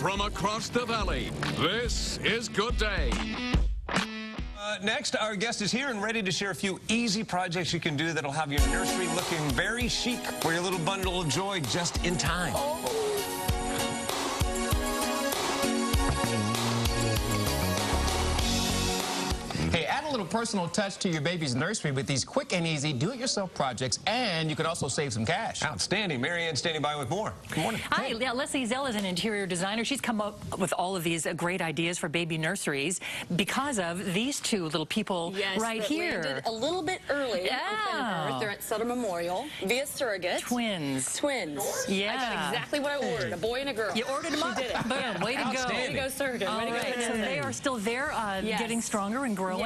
from across the valley, this is Good Day. Next, our guest is here and ready to share a few easy projects you can do that'll have your nursery looking very chic for your little bundle of joy just in time. Hey, add a little personal touch to your baby's nursery with these quick and easy do-it-yourself projects, and you could also save some cash. Outstanding. Marianne standing by with more. Good morning. Hi, yeah, Leslie Ezelle is an interior designer. She's come up with all of these great ideas for baby nurseries because of these two little people right here. Landed a little bit early on planet Earth. They're at Sutter Memorial via surrogate. Twins. I Yeah. got exactly what I ordered, a boy and a girl. You ordered them up. She did it. Boom. Way to go. Way to go, surrogate. All Way to go, right, so they are still there, getting stronger and growing,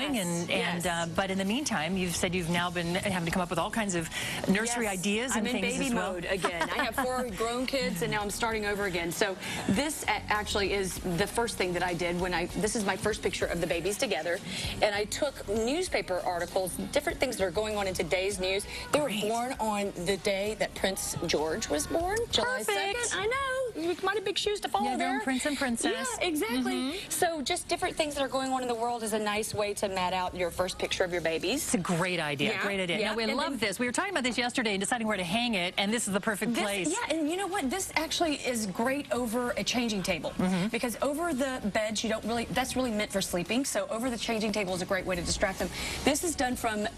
but in the meantime, you've said you've now been having to come up with all kinds of nursery ideas and things I'm in baby as well. mode again. I have 4 grown kids, and now I'm starting over again. So this actually is the first thing that I did when this is my first picture of the babies together, and I took newspaper articles, different things that are going on in today's news. They were born on the day that Prince George was born, July 2nd. I know. You might have big shoes to follow there. Prince and Princess. Yeah, exactly. So just different things that are going on in the world is a nice way to mat out your first picture of your babies. It's a great idea. Yeah, Great idea. yeah. Now, we love this. We were talking about this yesterday and deciding where to hang it, and this is the perfect place. Yeah, and you know what? This actually is great over a changing table because over the beds, you don't really, that's really meant for sleeping. So over the changing table is a great way to distract them. This is done from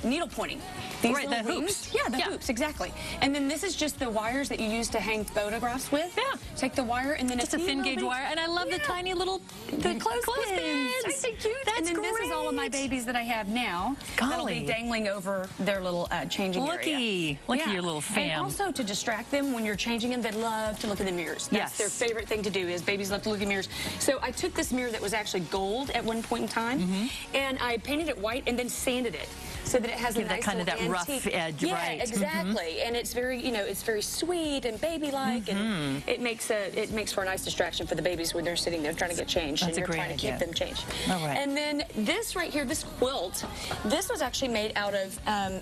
needle pointing. These right, the hoops. Yeah, the hoops, exactly. And then this is just the wires that you use to hang photographs with. Yeah. Take the wire and then just a thin gauge wire. And I love the tiny little clothespins. Aren't they cute? That's and then great. This is all of my babies that I have now. That'll be dangling over their little changing area. Look at your little fam. And also to distract them when you're changing them, they love to look in the mirrors. That's their favorite thing to do is babies love to look in mirrors. So I took this mirror that was actually gold at one point in time, and I painted it white and then sanded it so that it has a nice kind of that antique rough edge, yeah, right? Exactly. And it's very, it's very sweet and baby-like, and it makes for a nice distraction for the babies when they're sitting there trying to get changed, and you're trying to keep them changed. All right. And then this right here, this quilt, this was actually made out of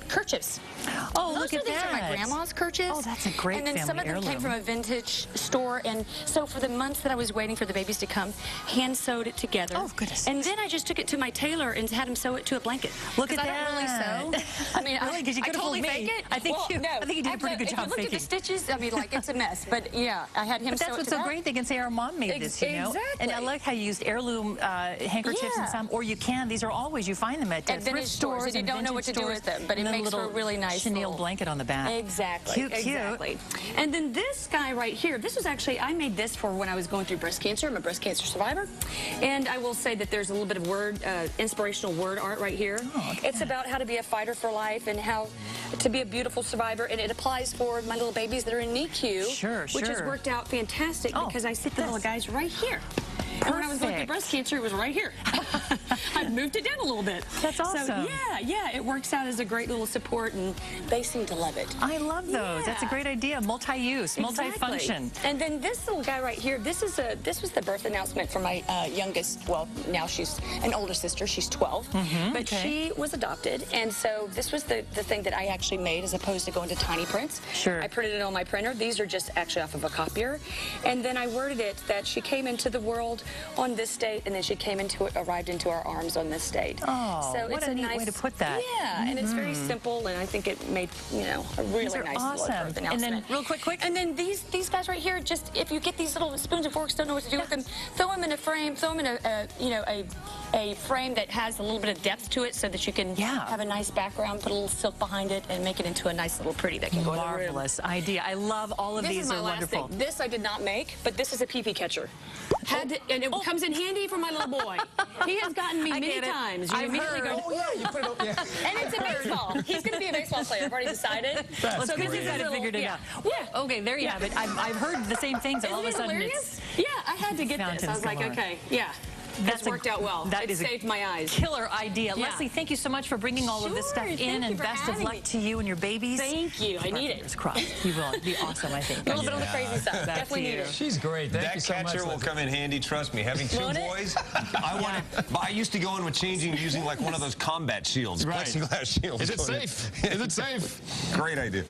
kerchiefs. Oh, look at These that. are my grandma's kerchiefs. Oh, that's a great And then some of them heirloom. came from a vintage store, and so for the months that I was waiting for the babies to come, hand sewed it together. Oh, goodness. And then I just took it to my tailor and had him sew it to a blanket. Look at I that. don't really sew. I mean, really, because you could have totally fooled me. fake it. I think you did a pretty good job If you look at the stitches, I mean, like, it's a mess. But yeah, I had him sew it to that's what's so great. They can say our mom made this, you know. Exactly. And I like how you used heirloom handkerchiefs and some, or you can. These are always, you find them at thrift stores and you don't know what to do with them, but it makes for a really nice chenille blanket on the back. Exactly. Cute. And then this guy right here, this was actually, I made this for when I was going through breast cancer. I'm a breast cancer survivor. And I will say that there's a little bit of inspirational word art right here. Oh, okay. It's about how to be a fighter for life and how to be a beautiful survivor, and it applies for my little babies that are in NICU, which has worked out fantastic because I sit the little guys right here. And when I was going through breast cancer, it was right here. I moved it down a little bit. That's awesome. So, yeah, it works out as a great little support, and they seem to love it. I love those. Yeah. That's a great idea. Multi-use, multi-function. And then this little guy right here, this was the birth announcement for my youngest. Well, now she's an older sister. She's 12, but she was adopted, and so this was the thing that I actually made as opposed to going to tiny prints. Sure. I printed it on my printer. These are just actually off of a copier, and then I worded it that she came into the world on this date, and then she arrived into our arms on this date. Oh, so what it's a neat way to put that. Yeah, and it's very simple, and I think it made a really nice little birth announcement. And then real quick. And then these guys right here, just if you get these little spoons and forks, don't know what to do with them, throw them in a frame, throw them in a frame that has a little bit of depth to it, so that you can have a nice background, put a little silk behind it, and make it into a nice little pretty that can go in the room. Marvelous idea. I love all of these. Are wonderful. This I did not make, but this is a pee-pee catcher. And it comes in handy for my little boy. He has gotten me many times. I've heard. Oh, yeah, you put it up, And it's a baseball. He's going to be a baseball player. I've already decided. So because you kind of figured it out. Yeah. Okay, there you have it. I've heard the same things, and all of a sudden it's... Yeah, I had to get this. I was like, okay, That's worked out well. It saved my eyes. Killer idea. Leslie, thank you so much for bringing all of this stuff in, and best of luck to you and your babies. Thank you. I need it. Fingers crossed. You will. It'd be awesome, I think. A little bit on the crazy side. Definitely need it. She's great. Thank you so much. That catcher will come in handy, trust me. Having 2 boys, I used to go in with changing using like one of those combat shields, plexiglass shields. Is it safe? Is it safe? Great idea.